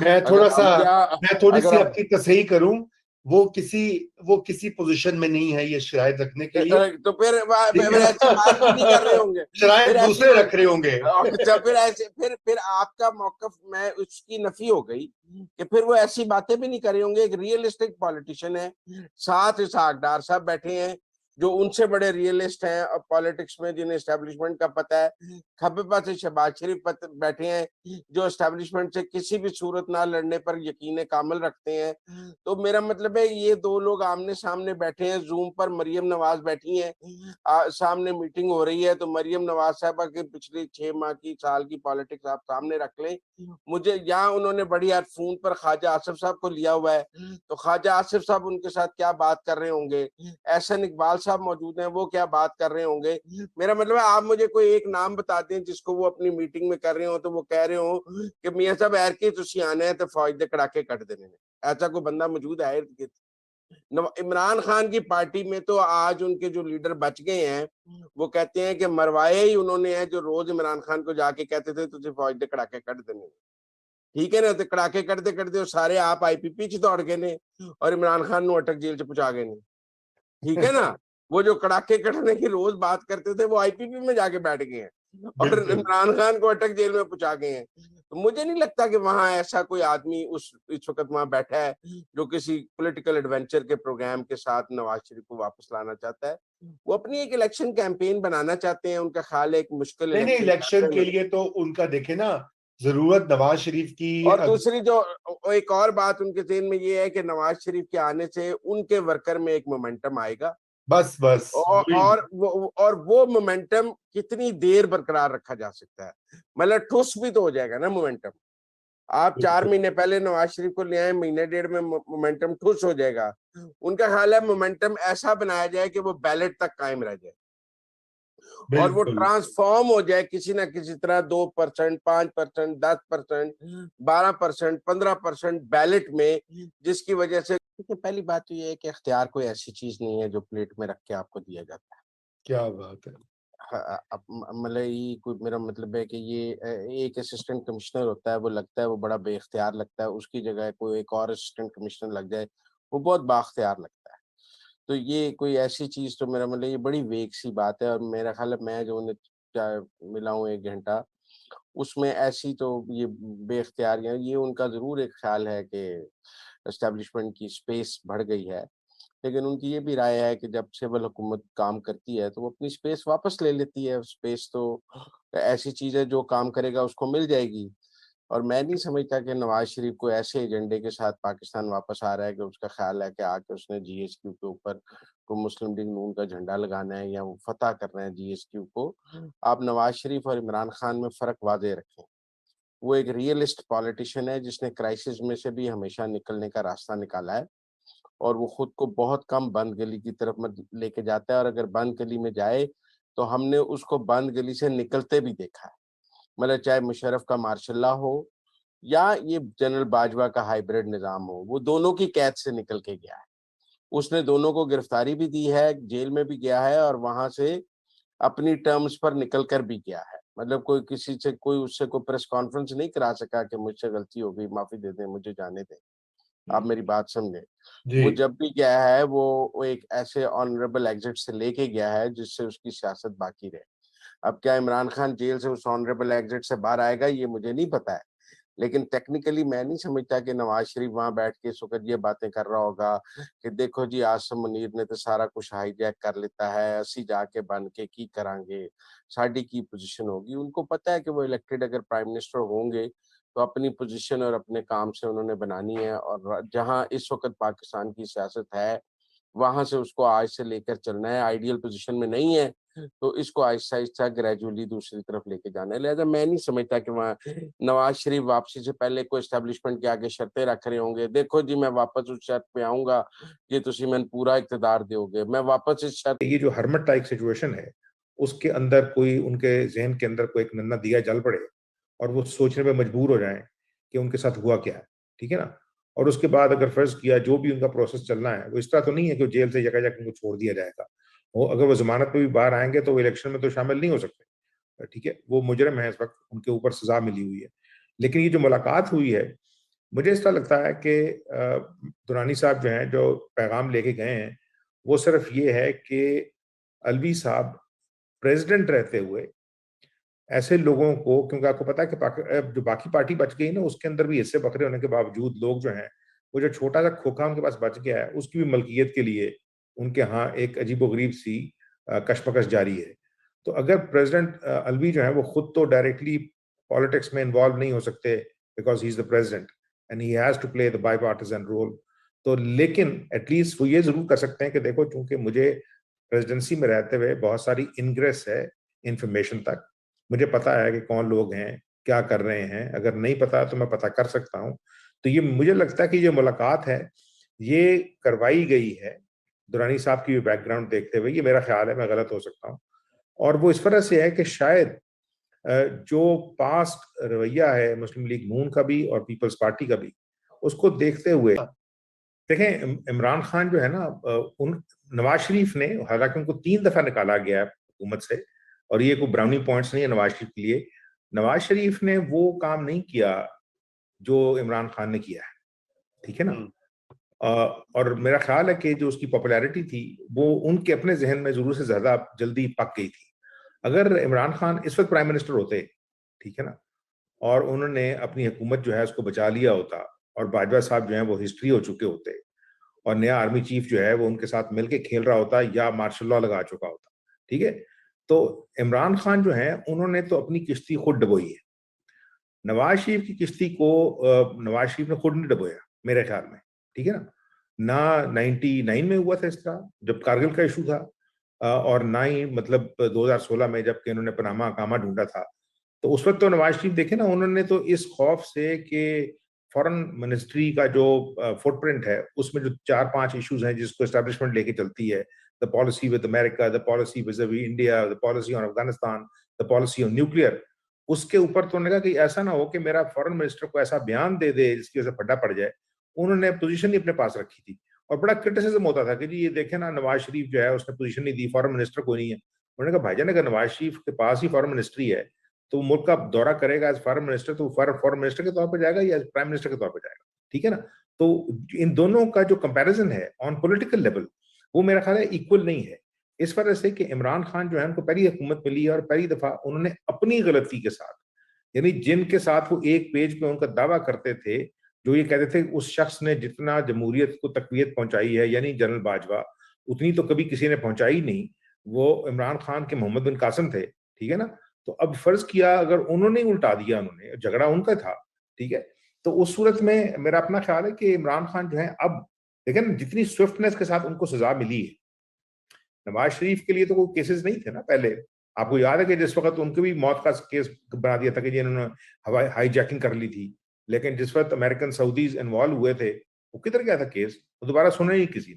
मैं अगर थोड़ा सा हम क्या मैं थोड़ी अगर सी हम आपकी तसहीह करूं, वो किसी पोजीशन में नहीं है ये शरायत रखने के लिए, तो फिर ठीक फिर है ऐसी बात भी नहीं कर रहे ना होंगे। शरायत फिर ऐसी दूसरे रख रहे होंगे। अच्छा फिर ऐसे फिर आपका मौकफ में उसकी नफी हो गई कि फिर वो ऐसी बातें भी नहीं कर रहे होंगे। एक रियलिस्टिक पॉलिटिशियन है, साथ इसहाक डार साहब बैठे हैं जो उनसे बड़े रियलिस्ट हैं और पॉलिटिक्स में, जिन्हें एस्टेब्लिशमेंट का पता है। खब्बे पास से शहबाज शरीफ बैठे हैं जो एस्टेब्लिशमेंट से किसी भी सूरत ना लड़ने पर यकीन कामिल रखते हैं। तो मेरा मतलब है ये दो लोग आमने सामने बैठे हैं, जूम पर मरियम नवाज बैठी हैं, सामने मीटिंग हो रही है, तो मरियम नवाज साहबा के पिछले 6 माह की, साल की पॉलिटिक्स आप सामने रख लें। मुझे यहाँ उन्होंने बड़ी यार फोन पर ख्वाजा आसिफ साहब को लिया हुआ है, तो ख्वाजा आसिफ साहब उनके साथ क्या बात कर रहे होंगे, एहसन इकबाल साहब मौजूद हैं, वो क्या बात कर रहे होंगे। मेरा मतलब है आप मुझे कोई एक नाम बता दें जिसको वो अपनी मीटिंग में कर रहे हो, तो वो कह रहे हो कि मियाँ साहब एर के तुसी आने हैं तो फौज दे कड़ाके कट देने। ऐसा कोई बंदा मौजूद है इर्द गिर्द? इमरान खान की पार्टी में तो आज उनके जो लीडर बच गए हैं वो कहते हैं कि मरवाए ही उन्होंने है, जो रोज इमरान खान को जाके कहते थे तुझे फौज दे कड़ाके कट देने। ठीक है ना, तो कड़ाके करते करते सारे आप आईपीपी च दौड़ गए ने और इमरान खान नु अटक जेल च पहुंचा गए ने। ठीक है ना, वो जो कड़ाके कटने की रोज बात करते थे वो आईपीपी में जाके बैठ गए हैं और बिल्कुल। इमरान खान को अटक जेल में पहुंचा गए हैं। तो मुझे नहीं लगता कि वहां ऐसा कोई आदमी उस इस वक्त वहां बैठा है जो किसी पॉलिटिकल एडवेंचर के प्रोग्राम के साथ नवाज शरीफ को वापस लाना चाहता है। वो अपनी एक इलेक्शन कैंपेन बनाना चाहते हैं, उनका ख्याल है एक मुश्किल नहीं नहीं, इलेक्शन इलेक्शन के लिए तो उनका देखे ना, जरूरत नवाज शरीफ की और दूसरी जो एक और बात उनके ज़हन में ये है कि नवाज शरीफ के आने से उनके वर्कर में एक मोमेंटम आएगा बस बस और वो मोमेंटम कितनी देर बरकरार रखा जा सकता है। मतलब ठुस भी तो हो जाएगा ना मोमेंटम। आप 4 महीने पहले नवाज शरीफ को ले आए, महीने डेढ़ में मोमेंटम ठुस हो जाएगा। उनका ख्याल है मोमेंटम ऐसा बनाया जाए कि वो बैलेट तक कायम रह जाए और वो बिल्कुल ट्रांसफॉर्म हो जाए किसी ना किसी तरह 2%, 5%, 10%, 12%, 15% बैलेट में, जिसकी वजह से पहली बात तो ये है कि इख्तियार कोई ऐसी चीज नहीं है जो प्लेट में रख के आपको दिया जाता है। क्या बात है। मतलब ये कोई, मेरा मतलब है कि ये एक असिस्टेंट कमिश्नर होता है, वो लगता है वो बड़ा बेख्तियार लगता है, उसकी जगह कोई एक और असिस्टेंट कमिश्नर लग जाए वो बहुत बाख्तियार लगता है। तो ये कोई ऐसी चीज, तो मेरा मतलब ये बड़ी वेग सी बात है और मेरा ख्याल है मैं जो उन्हें मिला हूँ 1 घंटा, उसमें ऐसी तो ये बेख्तियारियां, ये उनका जरूर एक ख्याल है कि एस्टेब्लिशमेंट की स्पेस बढ़ गई है। लेकिन उनकी ये भी राय है कि जब सिविल हुकूमत काम करती है तो वो अपनी स्पेस वापस ले लेती है। स्पेस तो ऐसी चीज है जो काम करेगा उसको मिल जाएगी। और मैं नहीं समझता कि नवाज शरीफ को ऐसे एजेंडे के साथ पाकिस्तान वापस आ रहा है कि उसका ख्याल है कि आके उसने जीएसक्यू के ऊपर को मुस्लिम लीग नून का झंडा लगाना है या वो फतह करना है जीएसक्यू को। आप नवाज शरीफ और इमरान खान में फ़र्क वाज़ेह रखें। वो एक रियलिस्ट पॉलिटिशियन है जिसने क्राइसिस में से भी हमेशा निकलने का रास्ता निकाला है और वो खुद को बहुत कम बंद गली की तरफ मत लेके जाता है, और अगर बंद गली में जाए तो हमने उसको बंद गली से निकलते भी देखा है। मतलब चाहे मुशर्रफ का मार्शल लॉ हो या ये जनरल बाजवा का हाइब्रिड निज़ाम हो, वो दोनों की कैद से निकल के गया है। उसने दोनों को गिरफ्तारी भी दी है, जेल में भी गया है और वहां से अपनी टर्म्स पर निकल कर भी गया है। मतलब कोई किसी से कोई उससे कोई प्रेस कॉन्फ्रेंस नहीं करा सका कि मुझसे गलती हो गई, माफी दे दें, मुझे जाने दें। आप मेरी बात समझे। जी। वो जब भी गया है वो एक ऐसे ऑनरेबल एग्जिट से लेके गया है जिससे उसकी सियासत बाकी रहे। अब क्या इमरान खान जेल से उस ऑनरेबल एग्जिट से बाहर आएगा ये मुझे नहीं पता है, लेकिन टेक्निकली मैं नहीं समझता कि नवाज शरीफ वहां बैठ के इस वक्त ये बातें कर रहा होगा कि देखो जी आसिम मुनीर ने तो सारा कुछ हाईजैक कर लेता है, असी जाके बन के की करांगे, साड़ी की पोजीशन होगी। उनको पता है कि वो इलेक्टेड अगर प्राइम मिनिस्टर होंगे तो अपनी पोजीशन और अपने काम से उन्होंने बनानी है, और जहां इस वक्त पाकिस्तान की सियासत है वहां से उसको आज से लेकर चलना है। आइडियल पोजीशन में नहीं है तो इसको आहिस्ता आहिस्ता ग्रेजुअली दूसरी तरफ लेके जाना है। लिहाजा मैं नहीं समझता कि वहाँ नवाज शरीफ वापसी से पहले कोई एस्टेब्लिशमेंट के आगे शर्तें रख रहे होंगे, देखो जी मैं वापस उस शर्त पे आऊंगा कि तुसी मैंने पूरा इक़्तिदार दोगे, मैं वापस इस शर्त। ये जो हरमट टाइप सिचुएशन है उसके अंदर कोई उनके जहन के अंदर कोई एक नन्ना दिया जल पड़े और वो सोचने पे मजबूर हो जाएं कि उनके साथ हुआ क्या है, ठीक है ना। और उसके बाद अगर फर्ज किया जो भी उनका प्रोसेस चलना है वो इस तरह तो नहीं है कि जेल से जगह उनको छोड़ दिया जाएगा। वो अगर वो जमानत पे भी बाहर आएंगे तो वो इलेक्शन में तो शामिल नहीं हो सकते, ठीक है। वो मुजरिम है, इस वक्त उनके ऊपर सजा मिली हुई है। लेकिन ये जो मुलाकात हुई है मुझे ऐसा लगता है कि दुरानी साहब जो हैं, जो पैगाम लेके गए हैं, वो सिर्फ ये है कि अलवी साहब प्रेसिडेंट रहते हुए ऐसे लोगों को, क्योंकि आपको पता है कि जो बाकी पार्टी बच गई ना, उसके अंदर भी हिस्से बखरे होने के बावजूद लोग जो हैं, वो जो छोटा सा खोखा उनके पास बच गया है, उसकी भी मलकियत के लिए उनके यहाँ एक अजीबोगरीब सी कशमकश जारी है। तो अगर प्रेसिडेंट अलवी जो है वो खुद तो डायरेक्टली पॉलिटिक्स में इन्वॉल्व नहीं हो सकते, because he is the president and he has to play the bipartisan role, तो लेकिन एटलीस्ट वो ये जरूर कर सकते हैं कि देखो, चूंकि मुझे प्रेसिडेंसी में रहते हुए बहुत सारी इनग्रेस है इंफॉर्मेशन तक, मुझे पता है कि कौन लोग हैं, क्या कर रहे हैं, अगर नहीं पता तो मैं पता कर सकता हूँ। तो ये मुझे लगता है कि ये मुलाकात है, ये करवाई गई है दुरानी साहब की बैकग्राउंड देखते हुए। ये मेरा ख्याल है, मैं गलत हो सकता हूँ। और वो इस वजह से है कि शायद जो पास्ट रवैया है मुस्लिम लीग नून का भी और पीपल्स पार्टी का भी, उसको देखते हुए, देखें इमरान खान जो है ना, उन नवाज शरीफ ने, हालांकि उनको 3 दफा निकाला गया है हुकूमत से, और ये कोई ब्राउनी पॉइंट्स नहीं है नवाज शरीफ के लिए, नवाज शरीफ ने वो काम नहीं किया जो इमरान खान ने किया है, ठीक है ना। और मेरा ख्याल है कि जो उसकी पॉपुलैरिटी थी वो उनके अपने जहन में जरूर से ज्यादा जल्दी पक गई थी। अगर इमरान खान इस वक्त प्राइम मिनिस्टर होते, ठीक है ना, और उन्होंने अपनी हुकूमत जो है उसको बचा लिया होता, और बाजवा साहब जो है वो हिस्ट्री हो चुके होते, और नया आर्मी चीफ जो है वो उनके साथ मिलके खेल रहा होता या मार्शल लॉ लगा चुका होता, ठीक है। तो इमरान खान जो है उन्होंने तो अपनी किश्ती खुद डबोई है। नवाज शरीफ की किश्ती को नवाज शरीफ ने खुद नहीं डबोया मेरे ख्याल में, ठीक है ना। ना 99 में हुआ था इस तरह जब कारगिल का इशू था, और ना ही मतलब 2016 में जबकि इन्होंने पनामा कामा ढूंढा था। तो उस वक्त तो नवाज शरीफ देखे ना, उन्होंने तो इस खौफ से कि फॉरेन मिनिस्ट्री का जो फुटप्रिंट है उसमें जो 4-5 इश्यूज हैं जिसको एस्टैब्लिशमेंट लेके चलती है, the policy with America, the policy विज़-विज़ India, the policy on Afghanistan, the policy on nuclear, उसके ऊपर तो उन्होंने कहा कि ऐसा ना हो कि मेरा फॉरेन मिनिस्टर को ऐसा बयान दे दे जिसकी वजह से फड्डा पड़ जाए। उन्होंने पोजीशन ही अपने पास रखी थी, और बड़ा क्रिटिसिज्म होता था कि जी ये देखें ना, नवाज शरीफ जो है उसने पोजीशन नहीं दी, फॉरेन मिनिस्टर कोई नहीं है। उन्होंने कहा भाईजान, अगर नवाज शरीफ के पास ही फॉरेन मिनिस्ट्री है तो मुल्क का दौरा करेगा एज फॉरेन मिनिस्टर, तो फॉरेन मिनिस्टर के तौर पर जाएगा या प्राइम मिनिस्टर के तौर पर जाएगा, ठीक है ना। तो इन दोनों का जो कंपैरिजन है ऑन पॉलिटिकल लेवल, वो मेरा ख्याल है इक्वल नहीं है। इस वजह से कि इमरान खान जो है उनको पहली हुकूमत मिली है, और पहली दफा उन्होंने अपनी गलती के साथ, यानी जिनके साथ वो एक पेज पे उनका दावा करते थे, जो ये कहते थे उस शख्स ने जितना जमहूरियत को तकवीयत पहुंचाई है, यानी जनरल बाजवा, उतनी तो कभी किसी ने पहुंचाई नहीं, वो इमरान खान के मोहम्मद बिन कासिम थे, ठीक है ना। तो अब फर्ज किया अगर उन्होंने उल्टा दिया, उन्होंने झगड़ा उनका था, ठीक है, तो उस सूरत में मेरा अपना ख्याल है कि इमरान खान जो है, अब देखें ना जितनी स्विफ्टनेस के साथ उनको सजा मिली है, नवाज शरीफ के लिए तो कोई केसेस नहीं थे ना पहले। आपको याद है कि जिस वक्त उनको भी मौत का केस बना दिया था कि जिन्होंने हवाई हाईजैकिंग कर ली थी, लेकिन जिस वक्त अमेरिकन सऊदीज इन्वॉल्व हुए थे, वो किधर गया था केस, वो दोबारा सुने ही किसी ने।